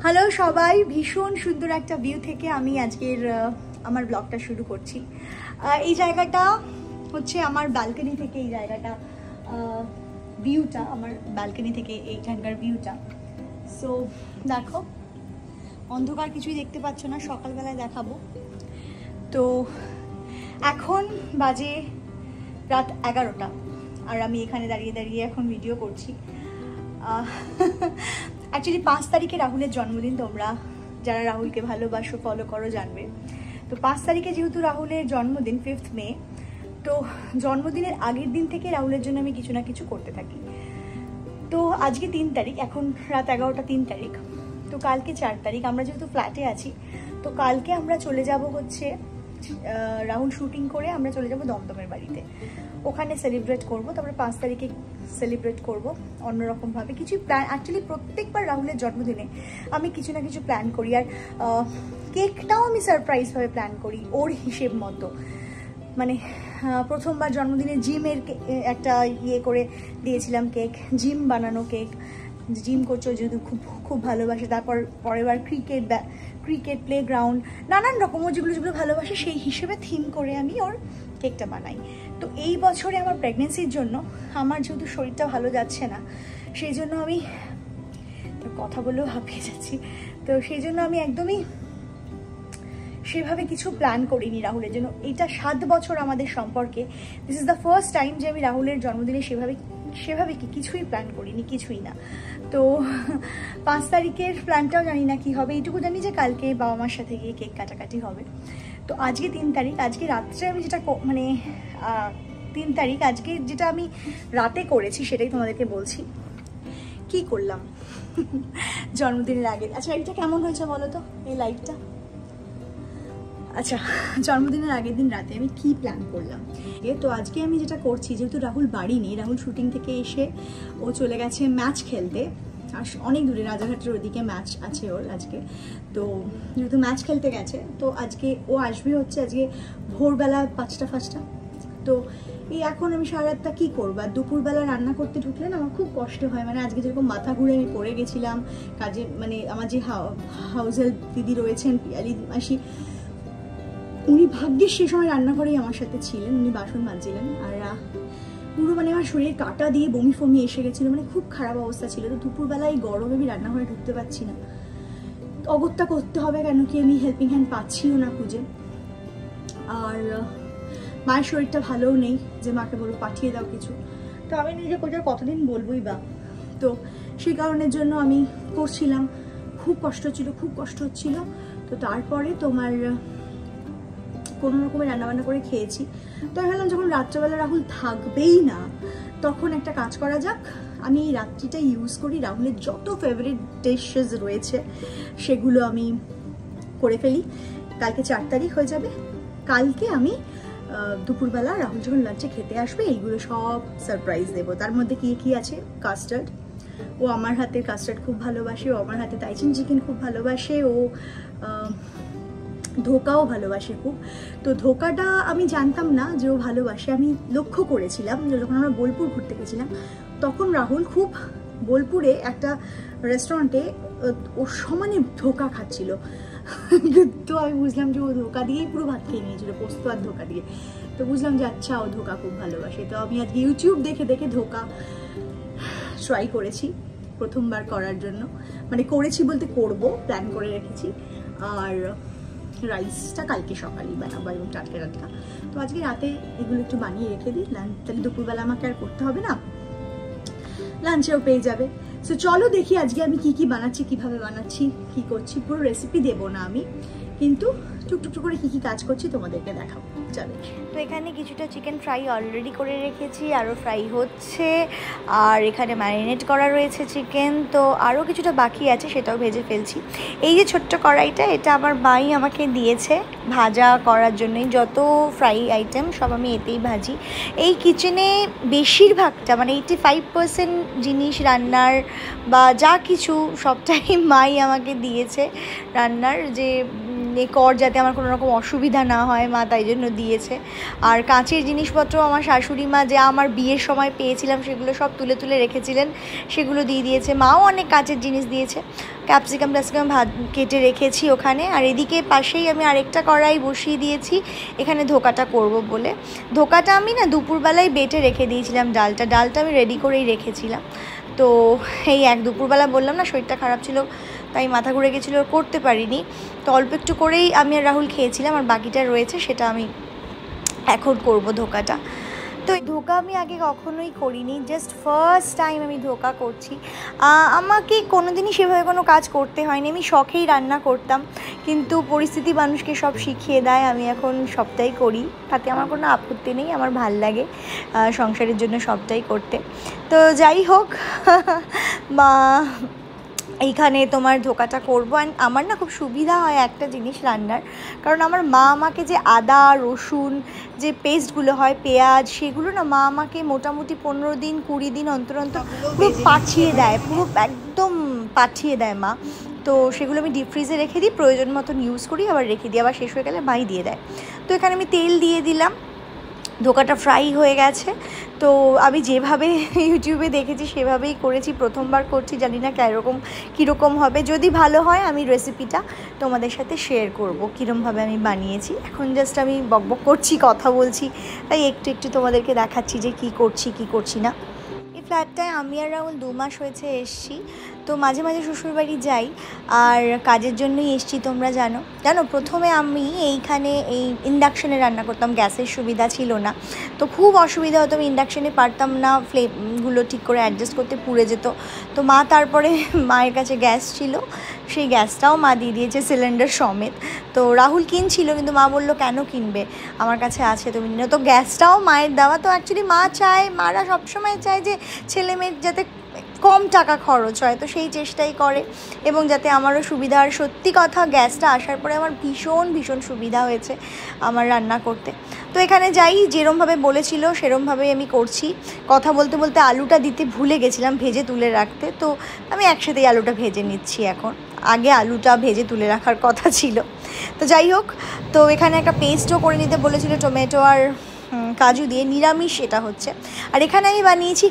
Hello সবাই, ভীষণ সুন্দর একটা ভিউ থেকে আমি আজকের আমার ব্লগটা শুরু করছি। এই জায়গাটা হচ্ছে আমার ব্যালকনি থেকে, এই জায়গাটা ভিউটা আমার ব্যালকনি থেকে এইখানকার ভিউটা। সো দেখো, অন্ধকার কিছুই দেখতে পাচ্ছ না, সকালবেলায় দেখাবো। তো এখন বাজে রাত 11টা আর আমি এখানে দাঁড়িয়ে দাঁড়িয়ে এখন ভিডিও করছি। অ্যাকচুয়ালি 5 তারিখে রাহুলের জন্মদিন। তোমরা যারা রাহুলকে ভালোবাসো, ফলো করো, জানবে। তো 5 তারিখে যেহেতু রাহুলের জন্মদিন, 5th মে, তো জন্মদিনের আগের দিন থেকে রাহুলের জন্য আমি কিছু না কিছু করতে থাকি। তো আজকে 3 তারিখ, এখন রাত 11টা, 3 তারিখ। তো কালকে 4 তারিখ, আমরা যেহেতু ফ্ল্যাটে আছি, তো কালকে আমরা চলে যাব হচ্ছে রাহুল শুটিং করে আমরা চলে যাব দমদমের বাড়িতে, ওখানে সেলিব্রেট করব। তারপরে 5 তারিখে সেলিব্রেট করব অন্যরকমভাবে কিছু প্ল্যান। অ্যাকচুয়ালি প্রত্যেকবার রাহুলের জন্মদিনে আমি কিছু না কিছু প্ল্যান করি, আর কেকটাও আমি সারপ্রাইজভাবে প্ল্যান করি ওর হিসেব মতো। মানে প্রথমবার জন্মদিনে জিমের একটা ইয়ে করে দিয়েছিলাম, কেক, জিম বানানো কেক। জিম করছো যেহেতু খুব খুব ভালোবাসে। তারপর পরের বার ক্রিকেট প্লেগ্রাউন্ড, নানান রকম ও যেগুলো ভালোবাসে সেই হিসেবে থিম করে আমি ওর কেকটা বানাই। তো এই বছরে আমার প্রেগনেন্সির জন্য আমার যেহেতু শরীরটা ভালো যাচ্ছে না, সেই জন্য আমি কথা বলেও হাঁপিয়ে যাচ্ছি। তো সেই জন্য আমি একদমই সেভাবে কিছু প্ল্যান করিনি রাহুলের জন্য। এটা 7 বছর আমাদের সম্পর্কে, this is the first time যে আমি রাহুলের জন্মদিনে সেভাবে কিছুই প্ল্যান করিনি, কিছুই না। তো 5 তারিখের প্ল্যানটাও জানি না কি হবে, এইটুকু জানি যে কালকে বাবা মার সাথে গিয়ে কেক কাটাকাটি হবে। তো আজকে 3 তারিখ, আজকে রাত্রে আমি যেটা 3 তারিখ আজকে যেটা আমি রাতে করেছি সেটাই তোমাদেরকে বলছি কি করলাম জন্মদিনের আগে। আচ্ছা, এটা কেমন হয়েছে বলো তো, এই লাইটটা? আচ্ছা, জন্মদিনের আগের দিন রাতে আমি কি প্ল্যান করলাম। তো আজকে আমি যেটা করছি, যেহেতু রাহুল বাড়ি নেই, রাহুল শুটিং থেকে এসে ও চলে গেছে ম্যাচ খেলতে, আর অনেক দূরে রাজারহাটের ওদিকে ম্যাচ আছে ওর আজকে। তো যেহেতু ম্যাচ খেলতে গেছে, তো আজকে ও আসবে হচ্ছে আজকে ভোরবেলা 5টা। তো এই এখন আমি সারা রাতটা কী করবো, আর দুপুরবেলা রান্না করতে ঢুকলে না আমার খুব কষ্ট হয়। মানে আজকে যেরকম মাথা ঘুরে আমি পড়ে গেছিলাম কাজে, মানে আমার যে হাউস হেল্প দিদি রয়েছেন, পিয়ালি মাসি, উনি ভাগ্যের সে সময় রান্নাঘরেই আমার সাথে ছিলেন, উনি বাসন মাজছিলেন। আর পুরো মানে আমার শরীরে কাটা দিয়ে বমি ফমি এসে গেছিলো, মানে খুব খারাপ অবস্থা ছিল। তো দুপুরবেলায় গরমে আমি রান্নাঘরে ঢুকতে পারছি না, অগত্যা করতে হবে, কেন কি আমি হেল্পিং হ্যান্ড পাচ্ছিও না খুঁজে। আর মায়ের শরীরটা ভালোও নেই যে মাকে বলবো পাঠিয়ে দাও কিছু। তো আমি নিজে কোথাও কতদিন বলবোই বা। তো সেই কারণের জন্য আমি করছিলাম, খুব কষ্ট হচ্ছিল। তো তারপরে তোমার কোনো রকমের রান্নাবান্না করে খেয়েছি। তো আমি ভাবলাম যখন রাত্রেবেলা রাহুল থাকবেই না, তখন একটা কাজ করা যাক, আমি এই রাত্রিটা ইউজ করি রাহুলের যত ফেভারিট ডিশেস রয়েছে সেগুলো আমি করে ফেলি। কালকে 4 তারিখ হয়ে যাবে, কালকে আমি দুপুরবেলা রাহুল যখন লাঞ্চে খেতে আসবে এইগুলো সব সারপ্রাইজ দেবো। তার মধ্যে কি আছে, কাস্টার্ড, ও আমার হাতের কাস্টার্ড খুব ভালোবাসে, ও আমার হাতে তাইচিন চিকেন খুব ভালোবাসে, ও ধোকাও ভালোবাসে খুব। তো ধোকাটা আমি জানতাম না যে ও ভালোবাসে, আমি লক্ষ্য করেছিলাম যখন আমরা বোলপুর ঘুরতে গেছিলাম, তখন রাহুল খুব বোলপুরে একটা রেস্টুরেন্টে ওর সমানে ধোকা খাচ্ছিল। তো আমি বুঝলাম যে ও ধোকা দিয়েই পুরো ভাত খেয়ে নিয়েছিল, পোস্ত আর ধোকা দিয়ে। তো বুঝলাম যে আচ্ছা, ও ধোকা খুব ভালোবাসে। তো আমি আজকে ইউটিউব দেখে ধোকা ট্রাই করেছি প্রথমবার করার জন্য, মানে করেছি বলতে করবো, প্ল্যান করে রেখেছি। আর রাইসটা কালকে সকালেই বানাবো এবং টাটকা। তো আজকে রাতে এগুলো একটু বানিয়ে রেখে দিই, তাহলে দুপুরবেলা আমাকে আর করতে হবে না, লাঞ্চেও পেয়ে যাবে। সো চলো দেখি আজকে আমি কি বানাচ্ছি, কিভাবে বানাচ্ছি, কি করছি। পুরো রেসিপি দেবো না আমি, কিন্তু টুকটুক করে কি কাজ করছি তোমাদেরকে দেখাবো। চলো। তো এখানে কিছুটা চিকেন ফ্রাই অলরেডি করে রেখেছি, আরও ফ্রাই হচ্ছে। আর এখানে ম্যারিনেট করা রয়েছে চিকেন, তো আরও কিছুটা বাকি আছে, সেটাও ভেজে ফেলছি। এই যে ছোট্ট কড়াইটা, এটা আমার মাই আমাকে দিয়েছে ভাজা করার জন্যই। যত ফ্রাই আইটেম সব আমি এতেই ভাজি। এই কিচেনে বেশিরভাগটা, মানে 85% জিনিস রান্নার বা যা কিছু সবটাই মাই আমাকে দিয়েছে রান্নার। যে কর, যাতে আমার কোনো রকম অসুবিধা না হয়, মা তাই জন্য দিয়েছে। আর কাঁচের জিনিসপত্র আমার শাশুড়ি মা যা আমার বিয়ের সময় পেয়েছিলাম সেগুলো সব তুলে তুলে রেখেছিলেন, সেগুলো দিয়ে দিয়েছে। মাও অনেক কাঁচের জিনিস দিয়েছে, ক্যাপসিকাম ভাত কেটে রেখেছি ওখানে। আর এদিকে পাশেই আমি আরেকটা কড়াই বসিয়ে দিয়েছি এখানে ধোকাটা করব বলে। ধোকাটা আমি না দুপুরবেলায় বেটে রেখে দিয়েছিলাম, ডালটা আমি রেডি করেই রেখেছিলাম। তো এই দুপুরবেলা বললাম না শরীরটা খারাপ ছিল, তাই মাথা ঘুরে গেছিলো, করতে পারিনি। তো অল্প একটু করেই আমি আর রাহুল খেয়েছিলাম, আর বাকিটা রয়েছে সেটা আমি এখন করব ধোকাটা। তো ধোকা আমি আগে কখনোই করিনি, জাস্ট ফার্স্ট টাইম আমি ধোকা করছি। আমাকে কোনোদিনই সেভাবে কোনো কাজ করতে হয়নি, আমি শখেই রান্না করতাম, কিন্তু পরিস্থিতি মানুষকে সব শিখিয়ে দেয়। আমি এখন সবটাই করি, তাতে আমার কোনো আপত্তি নেই, আমার ভাল লাগে সংসারের জন্য সবটাই করতে। তো যাই হোক, এইখানে তোমার ধোকাটা করবো। অ্যান্ড আমার না খুব সুবিধা হয় একটা জিনিস রান্নার, কারণ আমার মা আমাকে যে আদা রসুন যে পেস্টগুলো হয়, পেঁয়াজ, সেগুলো না মা আমাকে মোটামুটি 15 দিন 20 দিন অন্তর অন্তর পুরো পাঠিয়ে দেয়, পুরো একদম পাঠিয়ে দেয় মা। তো সেগুলো আমি ডিপ ফ্রিজে রেখে দিই, প্রয়োজন মতন ইউজ করি, আবার রেখে দিই, আবার শেষ হয়ে গেলে মাই দিয়ে দেয়। তো এখানে আমি তেল দিয়ে দিলাম, ধোকাটা ফ্রাই হয়ে গেছে। তো আমি যেভাবে ইউটিউবে দেখেছি সেভাবেই করেছি, প্রথমবার করছি, জানি না কীরকম হবে। যদি ভালো হয় আমি রেসিপিটা তোমাদের সাথে শেয়ার করব, কীরকমভাবে আমি বানিয়েছি। এখন জাস্ট আমি বকবক করছি, কথা বলছি, তাই একটু তোমাদেরকে দেখাচ্ছি যে কী করছি না। এই ফ্ল্যাটটায় আমি আর রাহুল 2 মাস হয়েছে এসছি। তো মাঝে মাঝে শ্বশুরবাড়ি যাই, আর কাজের জন্যই এসছি। তোমরা জানো প্রথমে আমি এইখানে এই ইন্ডাকশানে রান্না করতাম, গ্যাসের সুবিধা ছিল না, তো খুব অসুবিধা হতো, আমি ইন্ডাকশানে পারতাম না ফ্লেমগুলো ঠিক করে অ্যাডজাস্ট করতে, পুড়ে যেত। তো মা তারপরে মায়ের কাছে গ্যাস ছিল, সেই গ্যাসটাও মা দিয়ে দিয়েছে সিলিন্ডার সমেত। তো রাহুল কিনছিল, কিন্তু মা বললো কেন কিনবে, আমার কাছে আছে, তুমি নিও। তো গ্যাসটাও মায়ের দেওয়া। তো অ্যাকচুয়ালি মারা সবসময় চায় যে ছেলে মেয়ের যাতে কম টাকা খরচ হয়, তো সেই চেষ্টাই করে, এবং যাতে আমারও সুবিধা। আর সত্যি কথা, গ্যাসটা আসার পরে আমার ভীষণ সুবিধা হয়েছে আমার রান্না করতে। তো এখানে যাই, যেরমভাবে বলেছিল সেরমভাবেই আমি করছি। কথা বলতে বলতে আলুটা দিতে ভুলে গেছিলাম, ভেজে তুলে রাখতে, তো আমি একসাথেই আলুটা ভেজে নিচ্ছি এখন। আগে আলুটা ভেজে তুলে রাখার কথা ছিল। তো যাই হোক, তো এখানে একটা পেস্টও করে নিতে বলেছিল টমেটো আর কাজু দিয়ে, নিরামিষ এটা হচ্ছে। আর এখানে আমি বানিয়েছি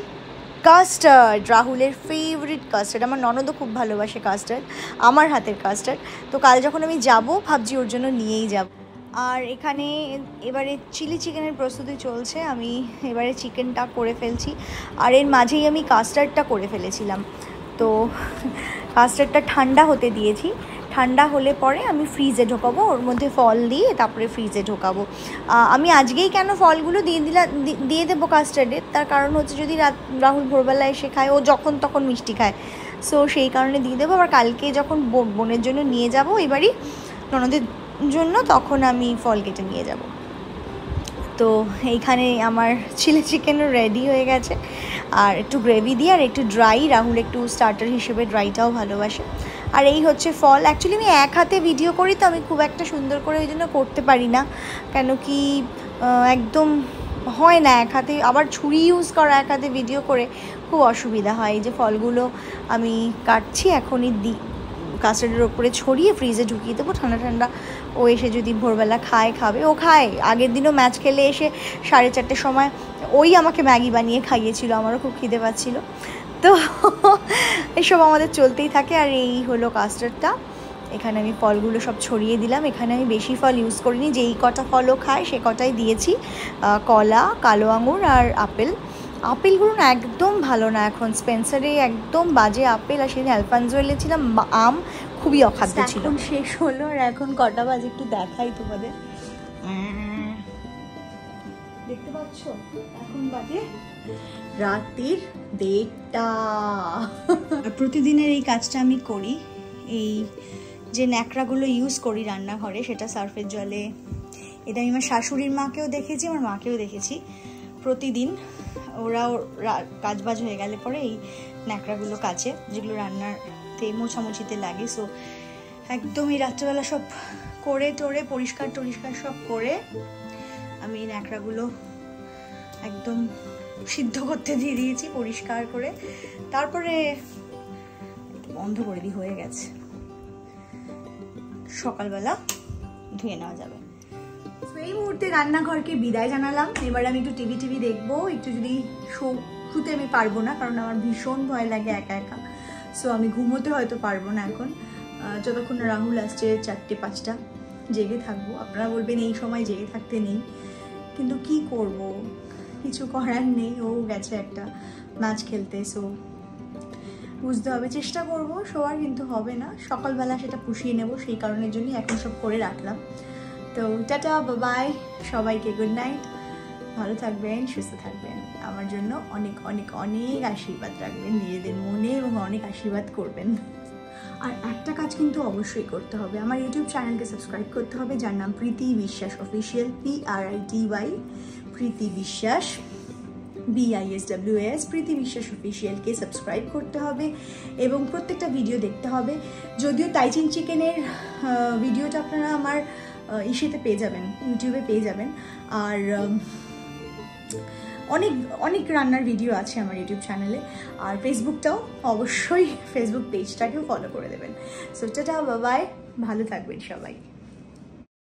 কাস্টার্ড, রাহুলের ফেভারিট কাস্টার্ড। আমার ননদও খুব ভালোবাসে কাস্টার্ড, আমার হাতের কাস্টার্ড। তো কাল যখন আমি যাব ভাবছি ওর জন্য নিয়েই যাব। আর এখানে এবারে চিলি চিকেনের প্রস্তুতি চলছে, আমি এবারে চিকেনটা করে ফেলছি, আর এর মাঝেই আমি কাস্টার্ডটা করে ফেলেছিলাম। তো কাস্টার্ডটা ঠান্ডা হতে দিয়েছি, ঠান্ডা হলে পরে আমি ফ্রিজে ঢোকাবো, ওর মধ্যে ফল দিয়ে তারপরে ফ্রিজে ঢোকাবো। আমি আজকেই কেন ফলগুলো দিয়ে দেবো কাস্টার্ডে, তার কারণ হচ্ছে যদি রাহুল ভোরবেলা এসে খায়, ও যখন তখন মিষ্টি খায়, সো সেই কারণে দিয়ে দেবো। আবার কালকে যখন বোনের জন্য নিয়ে যাব এবারই ননদের জন্য, তখন আমি ফল কেটে নিয়ে যাব। তো এইখানে আমার চিলি চিকেনও রেডি হয়ে গেছে, আর একটু গ্রেভি দিয়ে আর একটু ড্রাই, রাহুল একটু স্টার্টার হিসেবে ড্রাইটাও ভালোবাসে। আর এই হচ্ছে ফল। অ্যাকচুয়ালি আমি এক হাতে ভিডিও করি, তো আমি খুব একটা সুন্দর করে ওই জন্য করতে পারি না, কেন কি একদম হয় না এক হাতে, আবার ছুরি ইউজ করা এক হাতে ভিডিও করে খুব অসুবিধা হয়। এই যে ফলগুলো আমি কাটছি, এখনই কাস্টার্ডের ওপরে ছড়িয়ে ফ্রিজে ঢুকিয়ে দেবো, ঠান্ডা ও এসে যদি ভোরবেলা খাবে, ও খায়। আগের দিনও ম্যাচ খেলে এসে 4:30 সময় ওই আমাকে ম্যাগি বানিয়ে খাইয়েছিল, আমারও খুব খিদে পাচ্ছিল। তো এসব আমাদের চলতেই থাকে। আর এই হলো কাস্টার্ডটা, এখানে আমি ফলগুলো সব ছড়িয়ে দিলাম। এখানে আমি বেশি ফল ইউজ করিনি, যেই কটা ফলও খায় সে কটাই দিয়েছি, কলা, কালো আঙুর আর আপেলগুলো না একদম ভালো না, এখন স্পেন্সারে একদম বাজে আপেল। আর সেদিন অ্যালফানজো এনেছিলাম, আম খুবই অখাদ্য ছিল। শেষ হলো, আর এখন কটা বাজে একটু দেখাই তোমাদের, দেখতে পাচ্ছ এখন বাজে রাতের 1:30। প্রতিদিনের এই কাজটা আমি করি, এই যে ন্যাকড়াগুলো ইউজ করি রান্নাঘরে, সেটা সার্ফের জলে, এটা আমি আমার শাশুড়ির মাকেও দেখেছি, আমার মাকেও দেখেছি, প্রতিদিন ওরাও কাজবাজ হয়ে গেলে পরে এই ন্যাকড়াগুলো কাচে, যেগুলো রান্নাতে মোছামুছিতে লাগে। সো একদম এই রাত্রেবেলা সব করে টোরে পরিষ্কার সব করে আমি এই ন্যাকড়াগুলো একদম সিদ্ধ করতে দিয়ে দিয়েছি পরিষ্কার করে, তারপরে বন্ধ করে হয়ে গেছে। সকালবেলা ধুয়ে নেওয়া যাবে। তো এই মুহূর্তে রান্নাঘরকে বিদায় জানালাম। এবার আমি একটু টিভি দেখবো, একটু যদি শুতে আমি পারবো না, কারণ আমার ভীষণ ভয় লাগে একা একা। সো আমি ঘুমোতে হয়তো পারবো না এখন, যতক্ষণ রাহুল আসছে 4-5টা জেগে থাকবো। আপনারা বলবেন এই সময় জেগে থাকতে নেই, কিন্তু কি করব, কিছু করার নেই। ও গেছে একটা ম্যাচ খেলতে, সো বুঝতে হবে, চেষ্টা করব শোয়ার, কিন্তু হবে না। সকালবেলা সেটা পুষিয়ে নেব, সেই কারণের জন্যই এখন সব করে রাখলাম। তো টাটা, বাই, সবাইকে গুড নাইট। ভালো থাকবেন, সুস্থ থাকবেন। আমার জন্য অনেক অনেক অনেক আশীর্বাদ রাখবেন নিজেদের মনে, এবং অনেক আশীর্বাদ করবেন। আর একটা কাজ কিন্তু অবশ্যই করতে হবে, আমার ইউটিউব চ্যানেলকে সাবস্ক্রাইব করতে হবে, যার নাম প্রীতি বিশ্বাস অফিসিয়াল, PRITY, প্রীতি বিশ্বাস, BISWAS, প্রীতি বিশ্বাস অফিসিয়ালকে সাবস্ক্রাইব করতে হবে এবং প্রত্যেকটা ভিডিও দেখতে হবে। যদিও টাইচিং চিকেনের ভিডিওটা আপনারা আমার ইসেতে পেয়ে যাবেন, ইউটিউবে পেয়ে যাবেন। আর অনেক অনেক রান্নার ভিডিও আছে আমার ইউটিউব চ্যানেলে। আর ফেসবুকটাও অবশ্যই, ফেসবুক পেজটাকেও ফলো করে দেবেন। সো টাটা, বাই, ভালো থাকবেন সবাই।